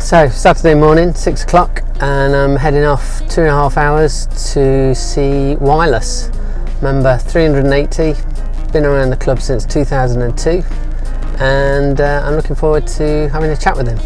So Saturday morning, 6 o'clock, and I'm heading off 2.5 hours to see Wireless, member 380. Been around the club since 2002, and I'm looking forward to having a chat with him.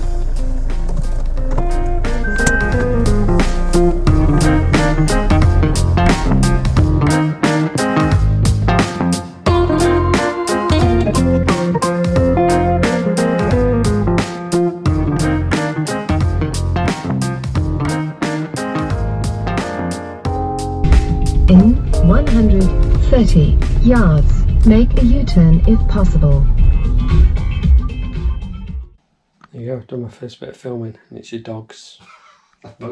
In 130 yards, make a U-turn if possible. There you go, I've done my first bit of filming, and it's your dogs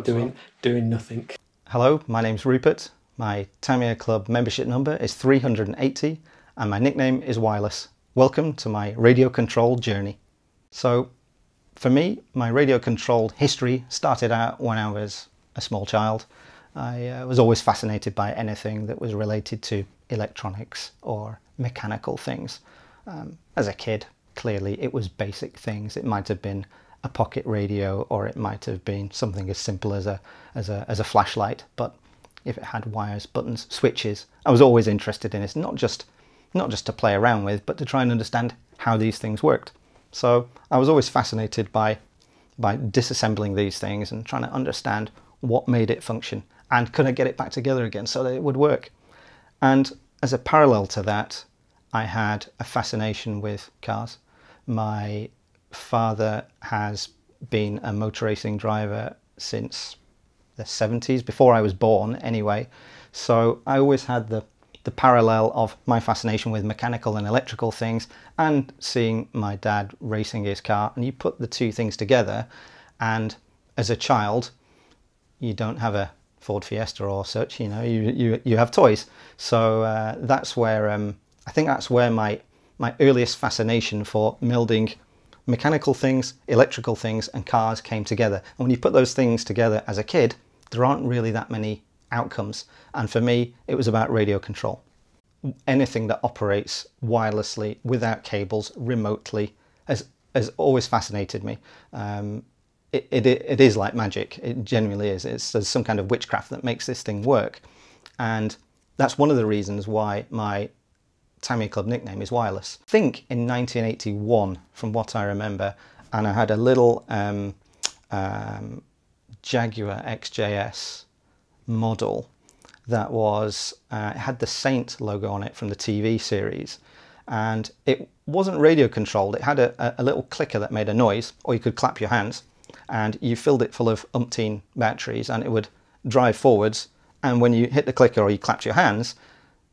doing nothing. Hello, my name's Rupert. My Tamiyaclub membership number is 380 and my nickname is Wireless. Welcome to my radio controlled journey. So for me, my radio controlled history started out when I was a small child. I was always fascinated by anything that was related to electronics or mechanical things. As a kid, clearly it was basic things. It might have been a pocket radio, or it might have been something as simple as a flashlight. But if it had wires, buttons, switches, I was always interested in it. Not just to play around with, but to try and understand how these things worked. So I was always fascinated by disassembling these things and trying to understand what made it function, and could I get it back together again so that it would work. And as a parallel to that, I had a fascination with cars. My father has been a motor racing driver since the 70s, before I was born anyway. So I always had the parallel of my fascination with mechanical and electrical things and seeing my dad racing his car. And you put the two things together, and as a child, you don't have a Ford Fiesta or such, you know, you have toys. So that's where I think that's where my earliest fascination for melding mechanical things, electrical things and cars came together. And when you put those things together as a kid, there aren't really that many outcomes. And for me, it was about radio control. Anything that operates wirelessly without cables remotely has always fascinated me. It is like magic. It genuinely is. There's some kind of witchcraft that makes this thing work. And that's one of the reasons why my Tamiyaclub nickname is Wireless. I think in 1981, from what I remember, and I had a little Jaguar XJS model that was, it had the Saint logo on it from the TV series. And it wasn't radio controlled. It had a little clicker that made a noise, or you could clap your hands. And you filled it full of umpteen batteries and it would drive forwards, and when you hit the clicker or you clapped your hands,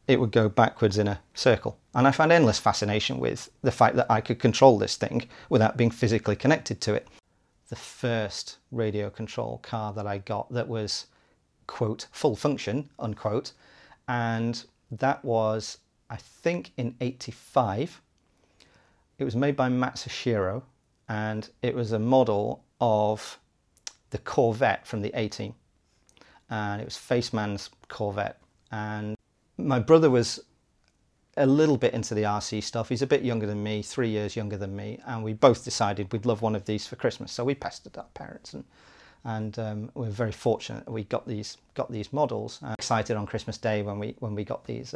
it would go backwards in a circle. And I found endless fascination with the fact that I could control this thing without being physically connected to it. The first radio control car that I got that was, quote, full function, unquote, and that was, I think, in '85. It was made by Matsushiro, and it was a model of the Corvette from the A-Team, and it was Faceman's Corvette. And my brother was a little bit into the RC stuff. He's a bit younger than me, 3 years younger than me, and we both decided we'd love one of these for Christmas. So we pestered our parents, and we're very fortunate that we got these models. Excited on Christmas Day when we got these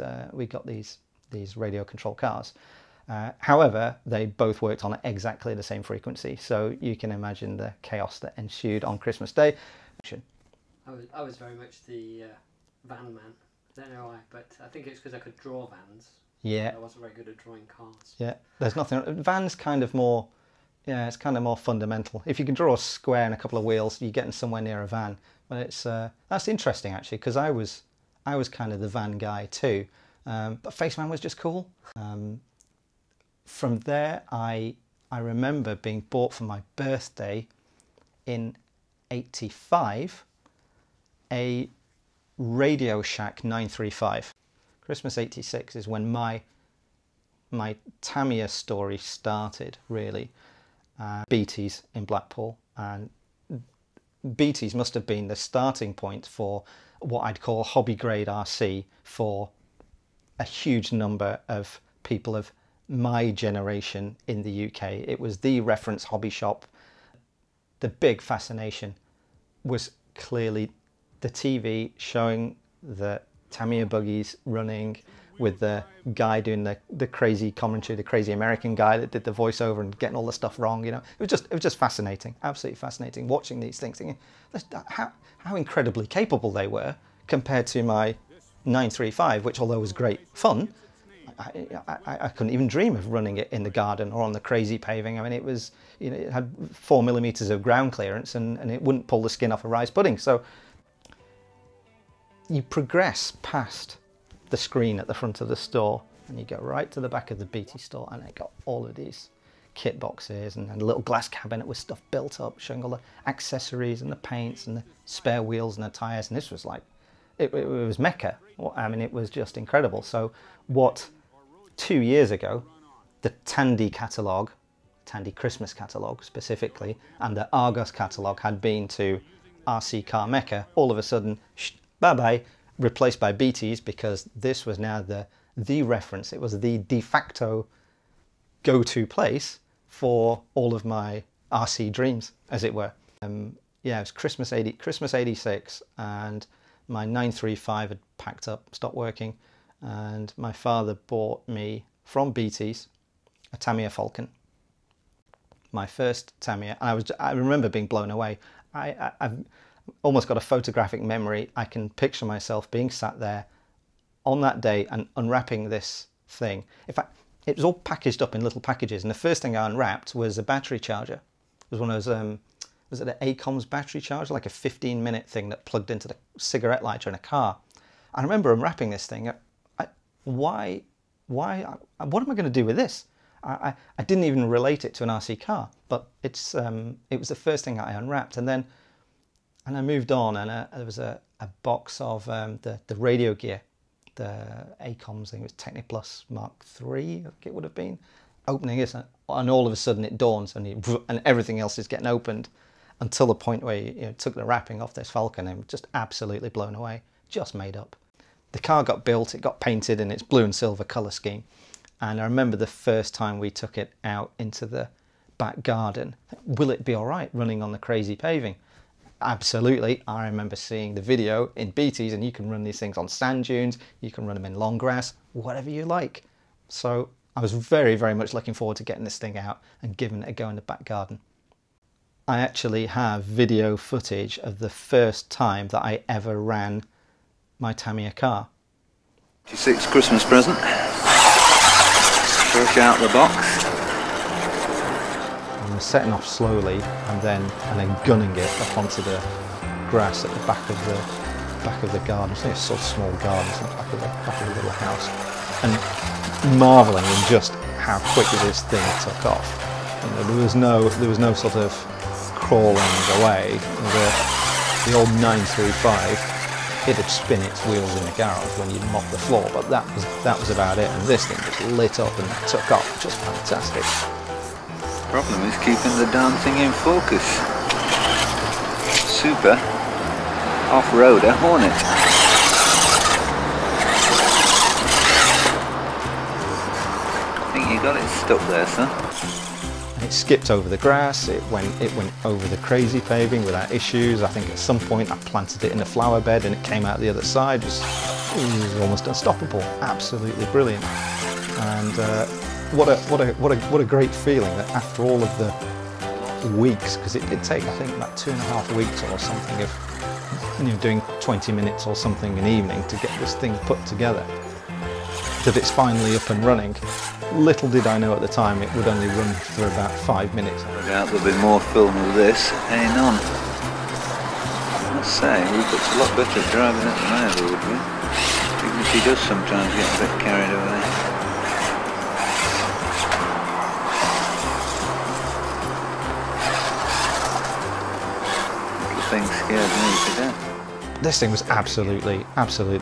radio control cars. However, they both worked on exactly the same frequency, so you can imagine the chaos that ensued on Christmas Day. I was very much the van man. I don't know why, but I think it's because I could draw vans. Yeah. I wasn't very good at drawing cars. Yeah, there's nothing. Van's kind of more, yeah, it's kind of more fundamental. If you can draw a square and a couple of wheels, you're getting somewhere near a van. But it's that's interesting actually, because I was kind of the van guy too, but Faceman was just cool. From there, I remember being bought for my birthday in '85 a Radio Shack 935. Christmas '86 is when my Tamiya story started, really. BT's in Blackpool, and BT's must have been the starting point for what I'd call hobby grade RC for a huge number of people of my generation in the UK. It was the reference hobby shop. the big fascination was clearly the TV showing the Tamiya buggies running with the guy doing the crazy commentary, the crazy American guy that did the voiceover and getting all the stuff wrong. You know, it was just fascinating, absolutely fascinating watching these things, thinking how incredibly capable they were compared to my 935, which although was great fun, I couldn't even dream of running it in the garden or on the crazy paving. I mean, it was, you know, it had 4 millimeters of ground clearance and it wouldn't pull the skin off a rice pudding. So you progress past the screen at the front of the store and you go right to the back of the BT store, and it got all of these kit boxes and a little glass cabinet with stuff built up, showing all the accessories and the paints and the spare wheels and the tires. And this was like, it was Mecca. I mean, it was just incredible. So what 2 years ago, the Tandy catalogue, Tandy Christmas catalogue specifically, and the Argos catalogue had been to RC Car Mecca, all of a sudden, bye-bye, replaced by BT's, because this was now the reference. It was the de facto go-to place for all of my RC dreams, as it were. Yeah, it was Christmas 86, and my 935 had packed up, stopped working, and my father bought me from BT's a Tamiya Falcon, my first Tamiya. And I remember being blown away. I've almost got a photographic memory. I can picture myself being sat there on that day and unwrapping this thing. In fact, it was all packaged up in little packages, and the first thing I unwrapped was a battery charger. It was one of those, was it an ACOMS battery charger, like a 15-minute thing that plugged into the cigarette lighter in a car. I remember unwrapping this thing. What am I going to do with this? I didn't even relate it to an RC car, but it was the first thing I unwrapped. And I moved on, and there was a box of the radio gear, the ACOMS, I think it was Techniplus Mark III, I think it would have been. Opening it, and all of a sudden it dawns, and everything else is getting opened, until the point where you took the wrapping off this Falcon, and just absolutely blown away, just made up. The car got built, it got painted in its blue and silver colour scheme, and I remember the first time we took it out into the back garden. Will it be all right running on the crazy paving? Absolutely. I remember seeing the video in BT's, and you can run these things on sand dunes, you can run them in long grass, whatever you like. So I was very, very much looking forward to getting this thing out and giving it a go in the back garden. I actually have video footage of the first time that I ever ran my Tamiya car. 56 Christmas present. Fresh out the box. I'm setting off slowly and then gunning it up onto the grass at the back of the garden. It's a sort of small garden, it's the back of the little house, and marvelling in just how quickly this thing took off. And there was no sort of crawling away. The old 935, it'd spin its wheels in the garage when you'd mop the floor, but that was about it. And this thing just lit up and took off, just fantastic. Problem is keeping the darn thing in focus. Super off-roader Hornet. I think you got it stuck there, son. It skipped over the grass, it went over the crazy paving without issues. I think at some point I planted it in a flower bed and it came out the other side. It was almost unstoppable. Absolutely brilliant. And what a great feeling that after all of the weeks, because it did take I think about 2.5 weeks or something of doing 20 minutes or something an evening to get this thing put together, that it's finally up and running. Little did I know at the time it would only run for about 5 minutes. No doubt there'll be more film of this, none. I must say, Rupert's a lot better at driving it than I ever would be. Even if he does sometimes get a bit carried away. Little thing scared me to death. This thing was absolutely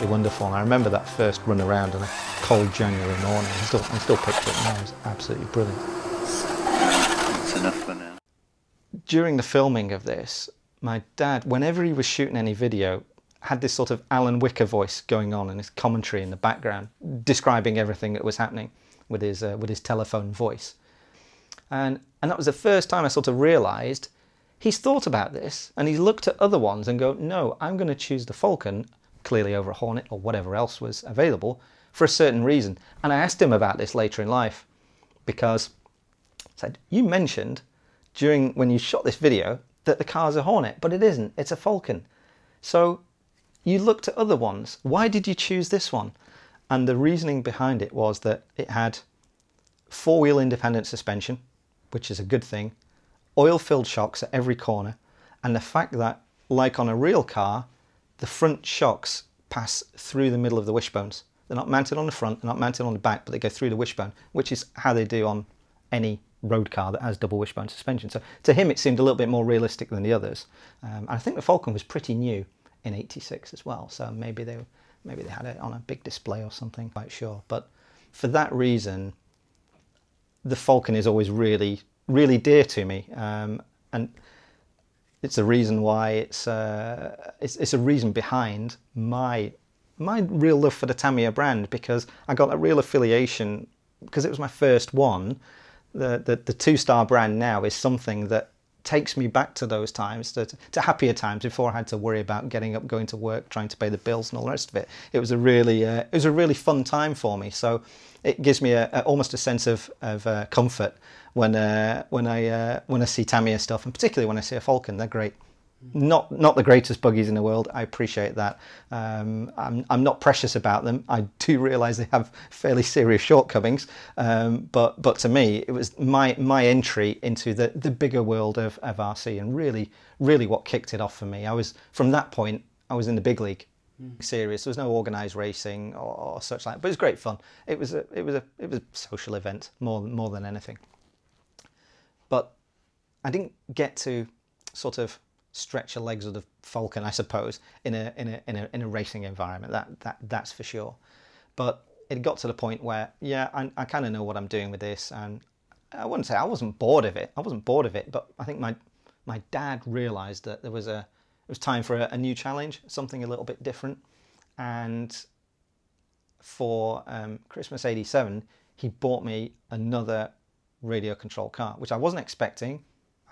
wonderful. And I remember that first run around on a cold January morning. I still picture it now. It was absolutely brilliant. That's enough for now. During the filming of this, my dad, whenever he was shooting any video, had this sort of Alan Wicker voice going on and his commentary in the background, describing everything that was happening with his telephone voice. And that was the first time I sort of realised he's thought about this and he's looked at other ones and go, no, I'm going to choose the Falcon, clearly over a Hornet or whatever else was available, for a certain reason. And I asked him about this later in life, because I said, you mentioned when you shot this video that the car's a Hornet, but it isn't, it's a Falcon. So you looked at other ones. Why did you choose this one? And the reasoning behind it was that it had four-wheel independent suspension, which is a good thing, oil-filled shocks at every corner, and the fact that, like on a real car, the front shocks pass through the middle of the wishbones. They're not mounted on the front, they're not mounted on the back, but they go through the wishbone, which is how they do on any road car that has double wishbone suspension. So to him it seemed a little bit more realistic than the others. I think the Falcon was pretty new in '86 as well, so maybe they had it on a big display or something, quite sure. But for that reason, the Falcon is always really, really dear to me, and it's a reason why it's a reason behind my real love for the Tamiya brand, because I got a real affiliation because it was my first one. The two-star brand now is something that takes me back to those times, to happier times before I had to worry about getting up, going to work, trying to pay the bills and all the rest of it. It was a really fun time for me. So it gives me almost a sense of comfort when I see Tamiya stuff, and particularly when I see a Falcon. They're great. Not the greatest buggies in the world. I appreciate that. I'm not precious about them. I do realise they have fairly serious shortcomings. But to me, it was my entry into the bigger world of RC, and really what kicked it off for me. From that point, I was in the big league. Serious. There was no organised racing or such like, but it was great fun. It was a social event more than anything. But I didn't get to sort of stretch the legs of the Falcon, I suppose, in a racing environment. That's for sure. But it got to the point where, yeah, I kind of know what I'm doing with this, and I wouldn't say I wasn't bored of it. But I think my dad realised that it was time for a new challenge, something a little bit different. And for Christmas '87, he bought me another radio control car, which I wasn't expecting.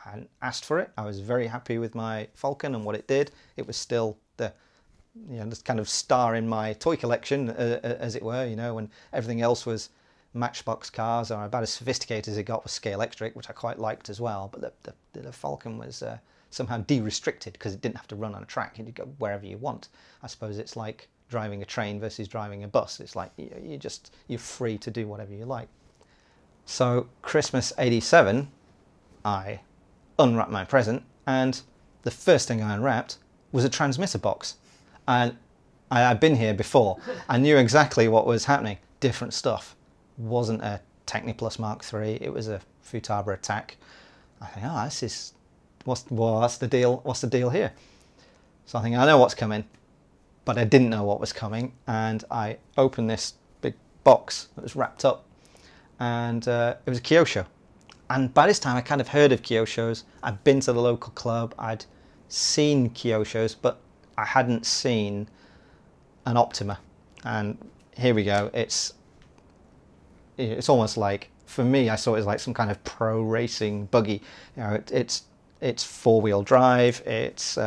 I hadn't asked for it. I was very happy with my Falcon and what it did. It was still this kind of star in my toy collection, as it were, when everything else was Matchbox cars, or about as sophisticated as it got with Scale Electric, which I quite liked as well. But the Falcon was somehow de-restricted because it didn't have to run on a track. You could go wherever you want. I suppose it's like driving a train versus driving a bus. It's like you're free to do whatever you like. So Christmas '87, I unwrapped my present, and the first thing I unwrapped was a transmitter box. And I had been here before. I knew exactly what was happening. Different stuff. Wasn't a Techniplus Mark III. It was a Futaba Attack. I think, oh, this is what's the deal? What's the deal here? So I think I know what's coming, but I didn't know what was coming. And I opened this big box that was wrapped up, and it was a Kyosho. And by this time, I kind of heard of Kyoshos. I'd been to the local club. I'd seen Kyoshos, but I hadn't seen an Optima. And here we go. It's almost like, for me, I saw it as like some kind of pro racing buggy. It's four-wheel drive. It's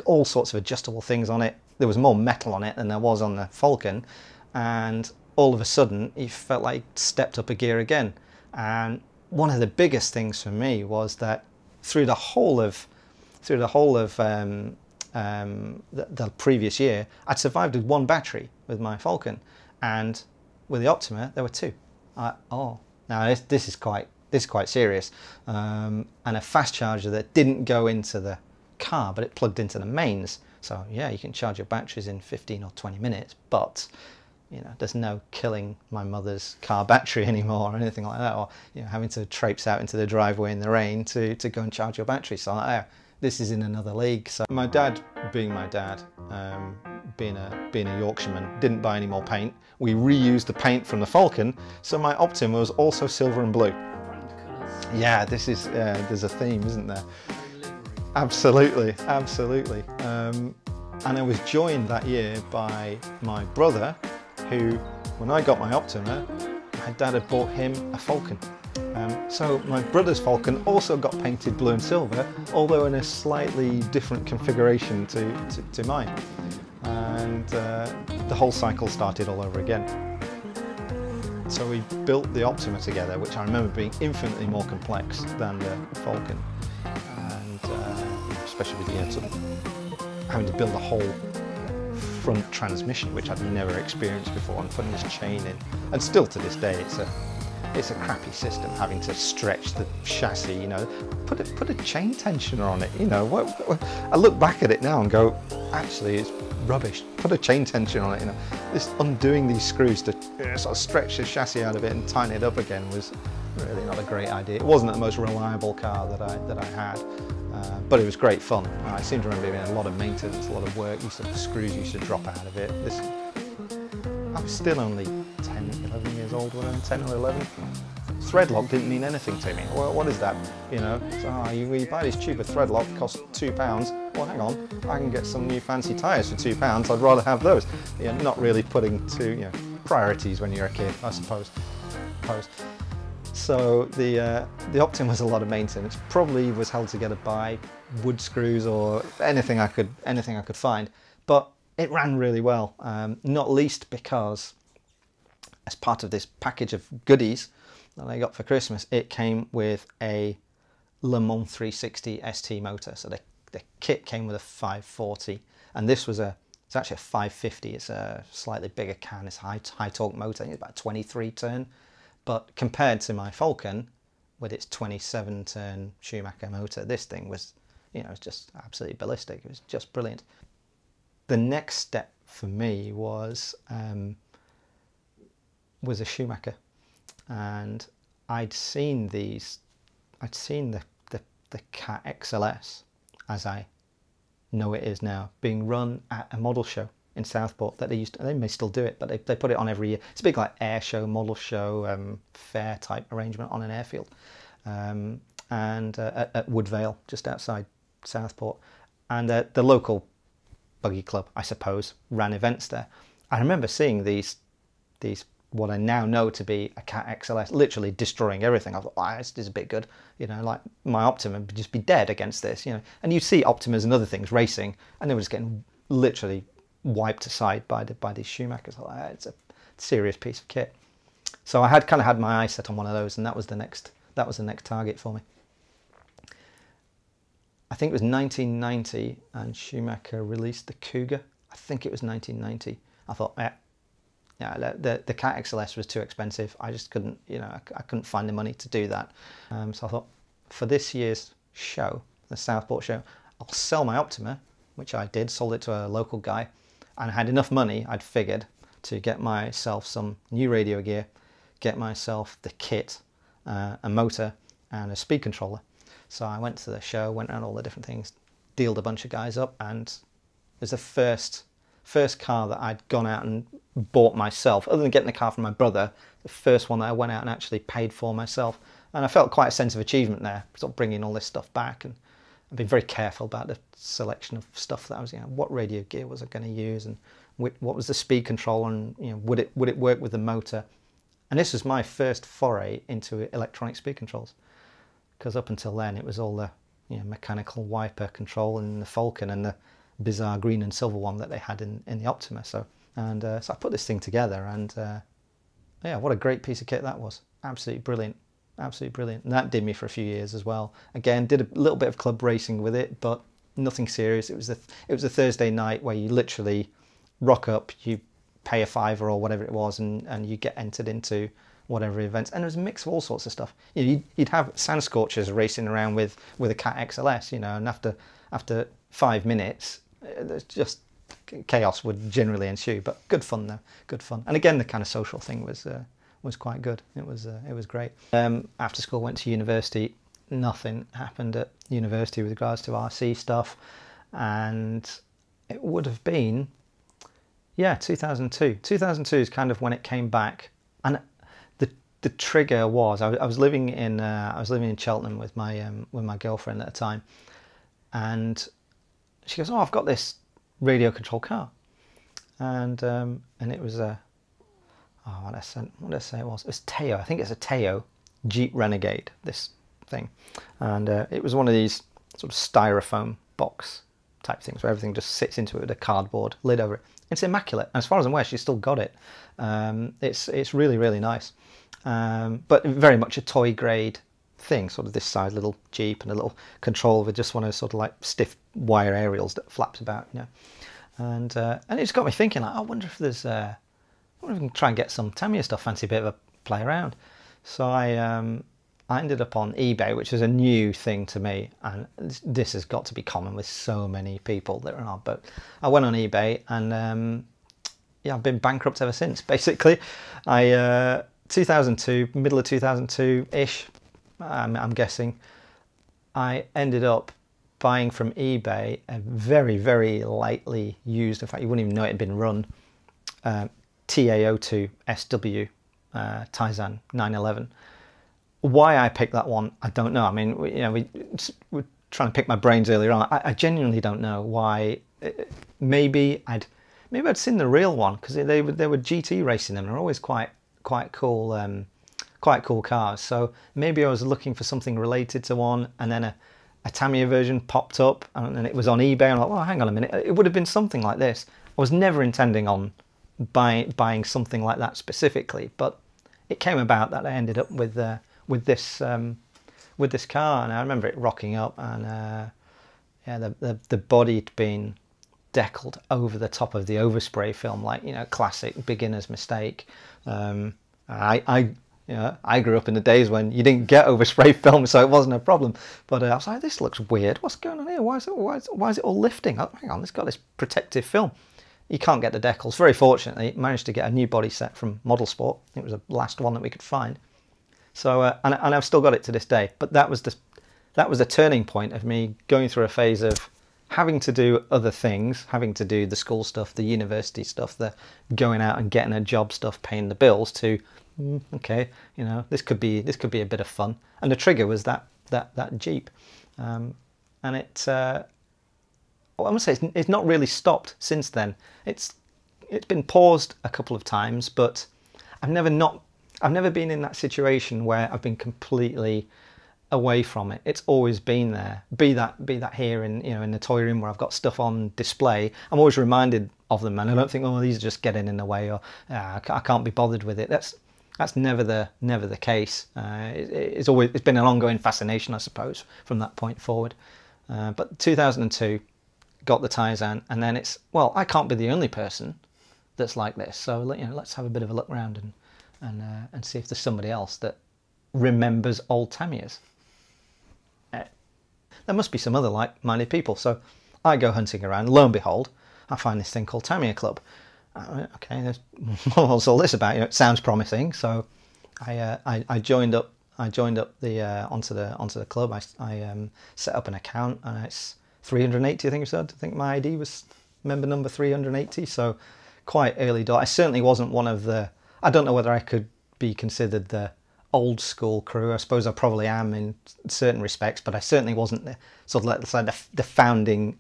all sorts of adjustable things on it. There was more metal on it than there was on the Falcon, and all of a sudden, you felt like stepped up a gear again. And one of the biggest things for me was that through the whole of the previous year, I'd survived with one battery with my Falcon, and with the Optima there were two. Now this is quite serious, and a fast charger that didn't go into the car, but it plugged into the mains. So yeah, you can charge your batteries in 15 or 20 minutes, but there's no killing my mother's car battery anymore or anything like that, or having to traipse out into the driveway in the rain to go and charge your battery. So this is in another league. So my dad, being my dad, being a Yorkshireman, didn't buy any more paint. We reused the paint from the Falcon, so my Optima was also silver and blue. Yeah, this is there's a theme, isn't there? Absolutely. And I was joined that year by my brother, who, when I got my Optima, my dad had bought him a Falcon. So my brother's Falcon also got painted blue and silver, although in a slightly different configuration to mine. And the whole cycle started all over again. So we built the Optima together, which I remember being infinitely more complex than the Falcon, and especially with the sort of having to build a whole front transmission, which I'd never experienced before, and putting this chain in. And still to this day, it's a crappy system, having to stretch the chassis, you know, put a chain tensioner on it, you know. I look back at it now and go, actually it's rubbish. Put a chain tensioner on it, you know. This undoing these screws to sort of stretch the chassis out of it and tighten it up again was really not a great idea. It wasn't the most reliable car that I had, but it was great fun. I seem to remember it being a lot of maintenance, a lot of work. Screws used to drop out of it. I was still only 10, 11 years old when I was 10 or 11. Thread lock didn't mean anything to me. Well, what is that? You know, so you buy this tube of thread lock, costs £2. Well, hang on, I can get some new fancy tyres for £2. I'd rather have those. You're not really putting priorities when you're a kid, I suppose. So the Optima was a lot of maintenance. Probably was held together by wood screws or anything I could find, but it ran really well. Not least because, as part of this package of goodies that I got for Christmas, it came with a Le Mans 360 ST motor. So the kit came with a 540, and this was it's actually a 550. It's a slightly bigger can. It's a high torque motor. It's about 23 turn, but compared to my Falcon with its 27 turn Schumacher motor, this thing was, you know, it's just absolutely ballistic. It was just brilliant. The next step for me was a Schumacher, and I'd seen the Cat XLS, as I know it is now, being run at a model show in Southport that they may still do it, but they put it on every year. It's a big like air show, model show, fair type arrangement on an airfield, and at Woodvale, just outside Southport, and the local buggy club, I suppose, ran events there. I remember seeing these what I now know to be a Cat XLS literally destroying everything. I thought, wow, this is a bit good, you know, like my Optima would just be dead against this, you know. And you see Optimas and other things racing, and they were just getting literally wiped aside by these Schumachers. I thought, it's a serious piece of kit. So I had kind of had my eyes set on one of those, and that was the next target for me. I think it was 1990, and Schumacher released the Cougar. I think it was 1990. I thought, yeah, the Cat XLS was too expensive. I just couldn't, you know, I couldn't find the money to do that. So I thought, for this year's show, the Southport show, I'll sell my Optima, which I did, sold it to a local guy, and I had enough money, I'd figured, to get myself some new radio gear, get myself the kit, a motor, and a speed controller. So I went to the show, went around all the different things, dealed a bunch of guys up, and it was the first car that I'd gone out and bought myself, other than getting the car from my brother, the first one that I went out and actually paid for myself. And I felt quite a sense of achievement there, sort of bringing all this stuff back, and I've been very careful about the selection of stuff that I was, you know, what radio gear was I going to use, and what was the speed control, and, you know, would it work with the motor. And this was my first foray into electronic speed controls, because up until then it was all the, you know, mechanical wiper control in the Falcon and the bizarre green and silver one that they had in the Optima. So I put this thing together, and yeah, what a great piece of kit that was. Absolutely brilliant, absolutely brilliant. And that did me for a few years as well. Again, did a little bit of club racing with it, but nothing serious. It was a Thursday night where you literally rock up, you pay a £5 or whatever it was, and you get entered into whatever events. And there was a mix of all sorts of stuff. You know, you'd have sand scorchers racing around with a Cat XLS, you know, and after 5 minutes, there's just chaos would generally ensue. But good fun though, good fun. And again, the kind of social thing was quite good. It was great. After school, went to university. Nothing happened at university with regards to RC stuff, and it would have been, yeah, 2002. 2002 is kind of when it came back, and the trigger was I was living in Cheltenham with my girlfriend at the time, and she goes, "Oh, I've got this radio control car," and it was a oh, what did I say it was? It was Teo. I think it's a Teo Jeep Renegade, this thing. And it was one of these sort of styrofoam box type things where everything just sits into it with a cardboard lid over it. It's immaculate. And as far as I'm aware, she's still got it. It's really, really nice. But very much a toy grade thing, sort of this size little Jeep and a little control with just one of those sort of like stiff wire aerials that flaps about, you know. And it just got me thinking, like, I wonder if there's, I wonder if we can try and get some Tamiya stuff, fancy a bit of a play around. So I ended up on eBay, which is a new thing to me, and this has got to be common with so many people that are on. But I went on eBay, and yeah, I've been bankrupt ever since. Basically, 2002, middle of 2002-ish, I'm guessing, I ended up buying from eBay a very, very lightly used, in fact you wouldn't even know it had been run, TA02 SW Taizan 911. Why I picked that one, I don't know. I mean, we were trying to pick my brains earlier on. I genuinely don't know why. Maybe I'd seen the real one, because they were GT racing them. They're always quite cool, quite cool cars. So maybe I was looking for something related to one, and then a Tamiya version popped up, and it was on eBay. And I'm like, well, hang on a minute. It would have been something like this. I was never intending on buying something like that specifically, but it came about that I ended up with this car, and I remember it rocking up, and yeah, the body had been deckled over the top of the overspray film, like, you know, classic beginner's mistake. I grew up in the days when you didn't get overspray film, so it wasn't a problem. But I was like, this looks weird. What's going on here? Why is it all lifting? Oh, hang on, it's got this protective film. You can't get the decals. Very fortunately, managed to get a new body set from Model Sport. It was the last one that we could find. So and I've still got it to this day. But that was the turning point of me going through a phase of having to do other things, having to do the school stuff, the university stuff, the going out and getting a job stuff, paying the bills, to okay, you know, this could be a bit of fun. And the trigger was that Jeep, and it. I must say it's not really stopped since then. It's been paused a couple of times, but I've never been in that situation where I've been completely away from it. It's always been there. Be that here in the toy room where I've got stuff on display. I'm always reminded of them, and I don't think, oh, these are just getting in the way, or I can't be bothered with it. That's never the case. It's been an ongoing fascination, I suppose, from that point forward. But 2002. Got the Taizan, and then it's, well, I can't be the only person that's like this, so let's have a bit of a look around and see if there's somebody else that remembers old Tamiyas. There must be some other like-minded people. So I go hunting around, lo and behold, I find this thing called Tamiyaclub. Okay, what's all this about? It sounds promising, so I joined up onto the club. I set up an account, and it's 380, I think you said. I think my ID was member number 380, so quite early door. I certainly wasn't one of the, I don't know whether I could be considered the old school crew. I suppose I probably am in certain respects, but I certainly wasn't the sort of, let's say, the founding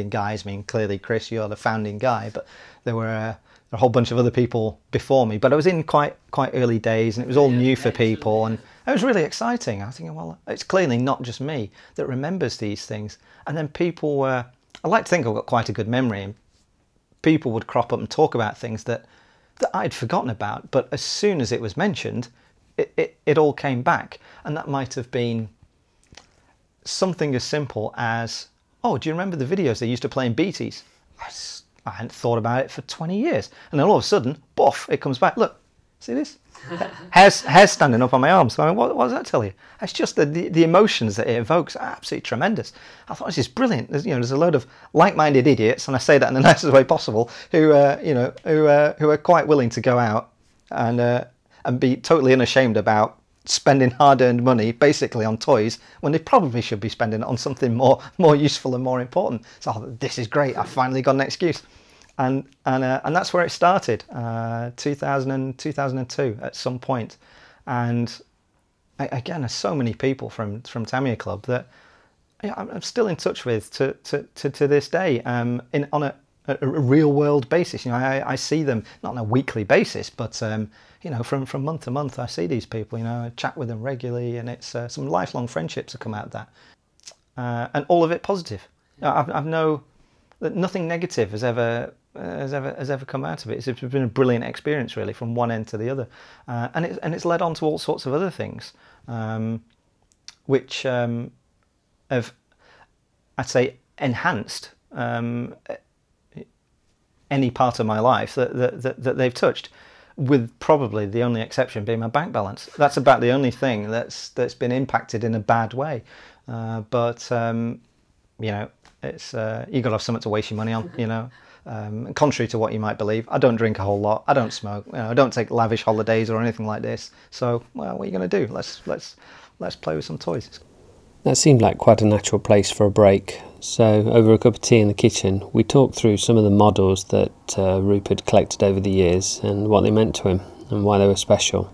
guys. I mean, clearly Chris, you're the founding guy, but there were a whole bunch of other people before me. But I was in quite early days, and it was all new for people, and it was really exciting. I was thinking, well, it's clearly not just me that remembers these things. And then people were, I like to think I've got quite a good memory, and people would crop up and talk about things that I'd forgotten about, but as soon as it was mentioned, it all came back. And that might have been something as simple as, oh, do you remember the videos they used to play in BTs? I hadn't thought about it for 20 years. And then all of a sudden, boff, it comes back. Look, see this? hair's standing up on my arms. So I mean, what does that tell you? It's just the emotions that it evokes are absolutely tremendous. I thought, this is brilliant. There's a load of like-minded idiots, and I say that in the nicest way possible, who are quite willing to go out and be totally unashamed about spending hard-earned money basically on toys when they probably should be spending it on something more useful and more important. So I thought, this is great. I finally got an excuse. And that's where it started, 2002 at some point. And again, there's so many people from Tamiyaclub that I'm still in touch with to this day, on a real world basis. I see them not on a weekly basis, but you know, from month to month, I see these people, you know, I chat with them regularly, and it's some lifelong friendships have come out of that, and all of it positive. I've nothing negative has ever come out of it. It's been a brilliant experience, really, from one end to the other, and it's led on to all sorts of other things, which have, I'd say, enhanced any part of my life that they've touched, with probably the only exception being my bank balance. That's about the only thing that's been impacted in a bad way. But you know, it's you got to have something to waste your money on. You know, contrary to what you might believe, I don't drink a whole lot. I don't smoke. You know, I don't take lavish holidays or anything like this. So, well, what are you going to do? Let's play with some toys. That seemed like quite a natural place for a break. So over a cup of tea in the kitchen, we talked through some of the models that Rupert collected over the years and what they meant to him and why they were special.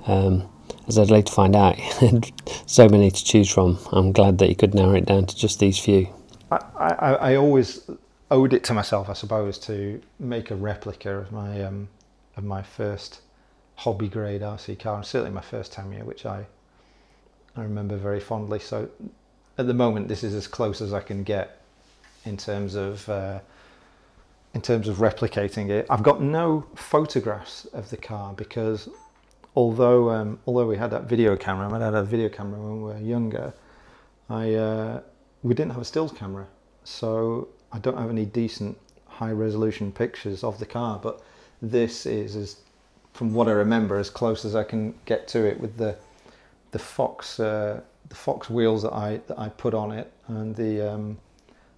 As I'd later find out, he had so many to choose from. I'm glad that he could narrow it down to just these few. I always owed it to myself, I suppose, to make a replica of my first hobby grade RC car, and certainly my first Tamiya, which I remember very fondly. So at the moment, this is as close as I can get in terms of replicating it. I've got no photographs of the car because although we had that video camera, I had a video camera when we were younger, we didn't have a stills camera, so I don't have any decent high resolution pictures of the car. But this is, from what I remember, as close as I can get to it, with the Fox wheels that I put on it, and the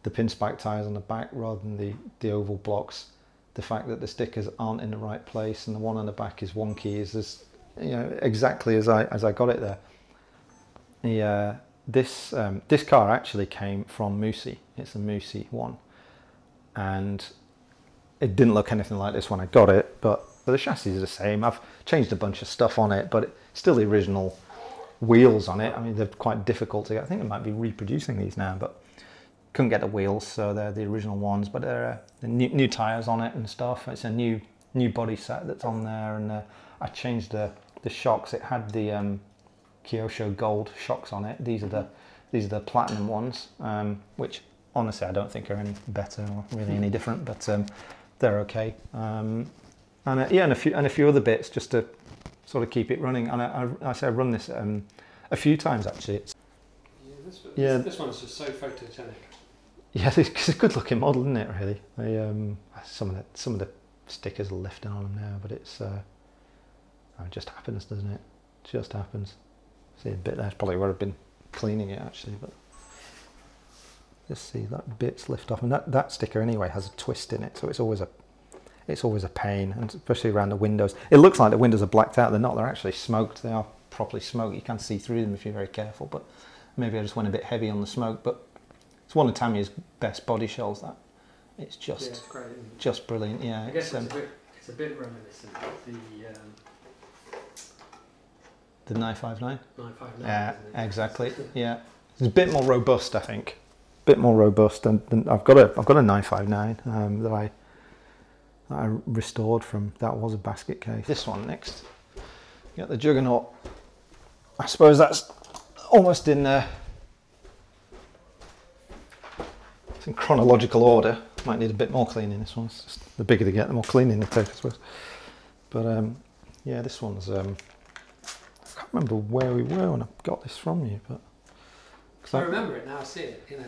pin spike tyres on the back rather than the oval blocks. The fact that the stickers aren't in the right place and the one on the back is wonky is, you know, exactly as I got it there. This car actually came from Moosey. It's a Moosey one, and it didn't look anything like this when I got it, but the chassis is the same. I've changed a bunch of stuff on it, but it's still the original wheels on it. I mean, they're quite difficult to get. I think they might be reproducing these now, but couldn't get the wheels, so they're the original ones. But they're new tyres on it and stuff. It's a new body set that's on there, and I changed the shocks. It had the Kyosho Gold shocks on it. These are the platinum ones, which honestly I don't think are any better or really any different, but they're okay. And a few other bits just to sort of keep it running. And I run this a few times actually. This one's just so photogenic. Yeah, it's a good looking model, isn't it? Really. Some of the stickers are lifting on them now, but it just happens, doesn't it? Just happens. See a bit there. It's probably where I've been cleaning it actually, but just see that bit's lift off, and that sticker anyway has a twist in it, so it's always a pain, and especially around the windows. It looks like the windows are blacked out. They're not. They're actually smoked. They are properly smoked. You can see through them if you're very careful, but maybe I just went a bit heavy on the smoke. But it's one of Tamiya's best body shells. That it's just it's great, isn't it? Just brilliant. Yeah, I guess it's a bit reminiscent of the 959. 959. Yeah, exactly. Yeah, it's a bit more robust, I think. A bit more robust, and I've got a 959 that I restored from. That was a basket case. This one next. You got the Juggernaut. I suppose that's almost in chronological order. Might need a bit more cleaning. This one's just, the bigger they get, the more cleaning they take, I suppose. But yeah, this one's. I can't remember where we were when I got this from you, but. I remember it now. I see it. You know,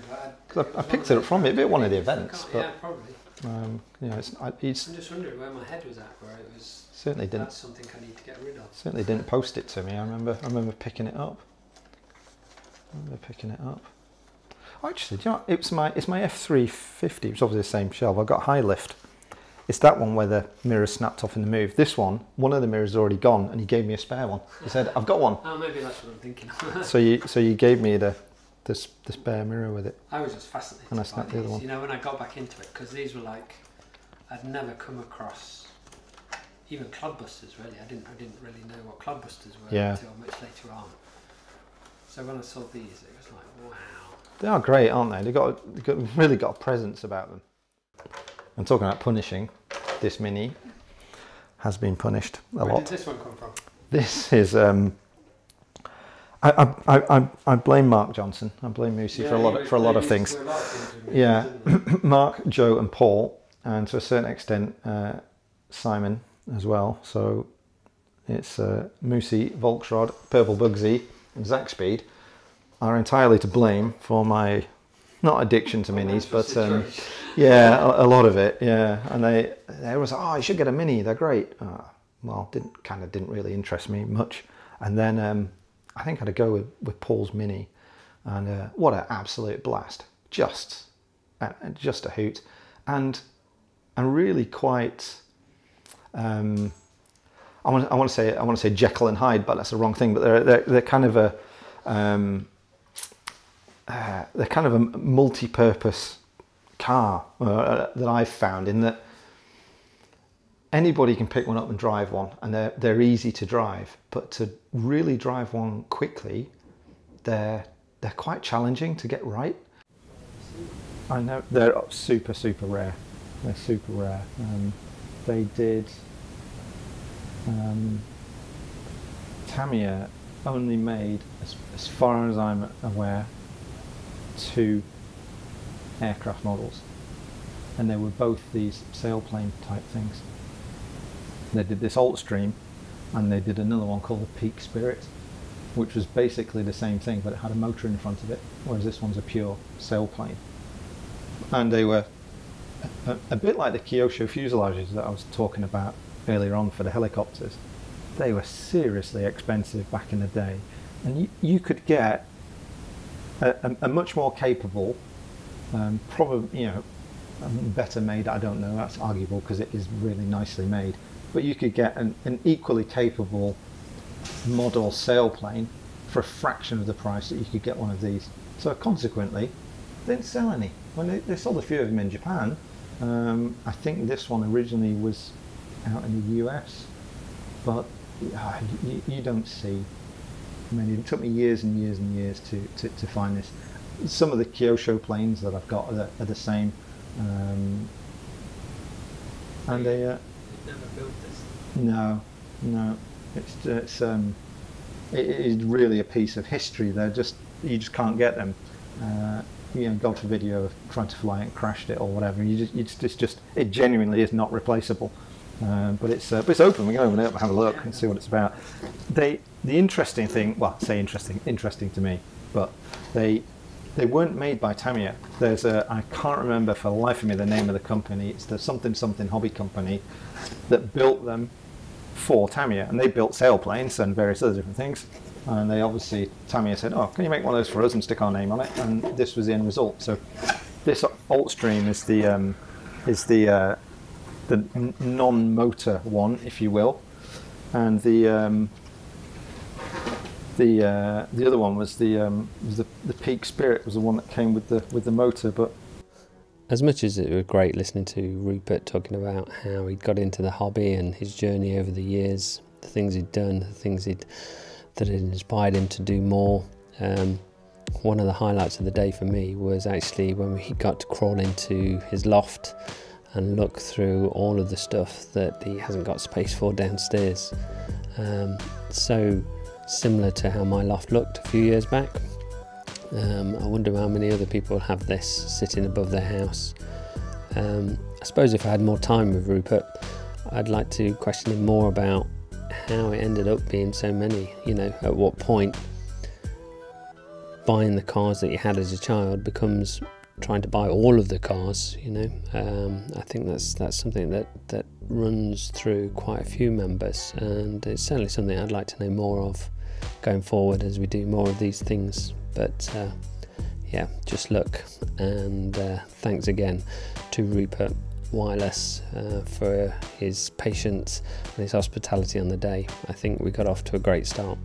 but I picked it up from you at one of the events. But, yeah, probably. You know, it's. I'm just wondering where my head was at, where it was. Certainly didn't. That's something I need to get rid of. Certainly didn't post it to me. I remember picking it up. Actually, do you know, it's my F350. It's obviously the same shelf. I've got high lift. It's that one where the mirror snapped off in the move. This one of the mirrors is already gone, and he gave me a spare one. He said, "I've got one." Oh, maybe that's what I'm thinking. So you gave me the spare mirror with it. I was just fascinated. And I snapped the other one. You know, when I got back into it, because these were like, I'd never come across even clodbusters really. I didn't really know what clodbusters were until much later on. So when I saw these, it was like, wow. They are great, aren't they? They've really got a presence about them. And talking about punishing, this Mini has been punished a lot. Where did this one come from? This is I blame Mark Johnson. I blame Moosey for a lot of things. Yeah, Mark, Joe, and Paul, and to a certain extent Simon as well. So it's Moosey, Volksrod, Purple Bugsy, and Zach Speed are entirely to blame for my not addiction to minis, but yeah, a lot of it. Yeah, and they was, oh, you should get a mini. They're great. Well, didn't really interest me much. And then I think I had to go with Paul's mini, and what an absolute blast! Just a hoot, and really quite. I want to say Jekyll and Hyde, but that's the wrong thing. But they're kind of a multi-purpose car that I've found, in that anybody can pick one up and drive one, and they're easy to drive. But to really drive one quickly, they're quite challenging to get right. I know they're super rare. They're super rare. They did. Tamiya only made, as far as I'm aware, 2 aircraft models, and they were both these sailplane type things. They did this Altstream, and they did another one called the Peak Spirit, which was basically the same thing, but it had a motor in front of it, whereas this one's a pure sailplane. And they were a bit like the Kyosho fuselages that I was talking about earlier on for the helicopters. They were seriously expensive back in the day, and you could get a much more capable, probably, better made, I don't know, that's arguable because it is really nicely made, but you could get an equally capable model sailplane for a fraction of the price that you could get one of these. So consequently, they didn't sell any. When they sold a few of them in Japan. I think this one originally was out in the US, but you don't see many. It took me years and years and years to find this. Some of the Kyosho planes that I've got are the same, and they. You've never built this? No. It is really a piece of history. You just can't get them. Got a video of trying to fly it and crashed it or whatever. It genuinely is not replaceable. But it's open. We can open it up and have a look and see what it's about. The interesting thing, well, say interesting to me, but they weren't made by Tamiya. There's I can't remember for the life of me the name of the company. It's the something hobby company that built them for Tamiya, and they built sailplanes and various other different things. And they obviously, Tamiya said, "Oh, can you make one of those for us and stick our name on it?" And this was the end result. So this Altstream is the non-motor one, if you will, and the other one was the Peak Spirit, was the one that came with the motor. But as much as it was great listening to Rupert talking about how he got into the hobby and his journey over the years, the things he'd done, the things that had inspired him to do more. One of the highlights of the day for me was actually when he got to crawl into his loft and look through all of the stuff that he hasn't got space for downstairs. So similar to how my loft looked a few years back. I wonder how many other people have this sitting above their house. I suppose if I had more time with Rupert, I'd like to question him more about how it ended up being so many. At what point buying the cars that you had as a child becomes trying to buy all of the cars. I think that's something that runs through quite a few members, and it's certainly something I'd like to know more of going forward as we do more of these things. But yeah, just look, and thanks again to Rupert Wireless for his patience and his hospitality on the day. I think we got off to a great start.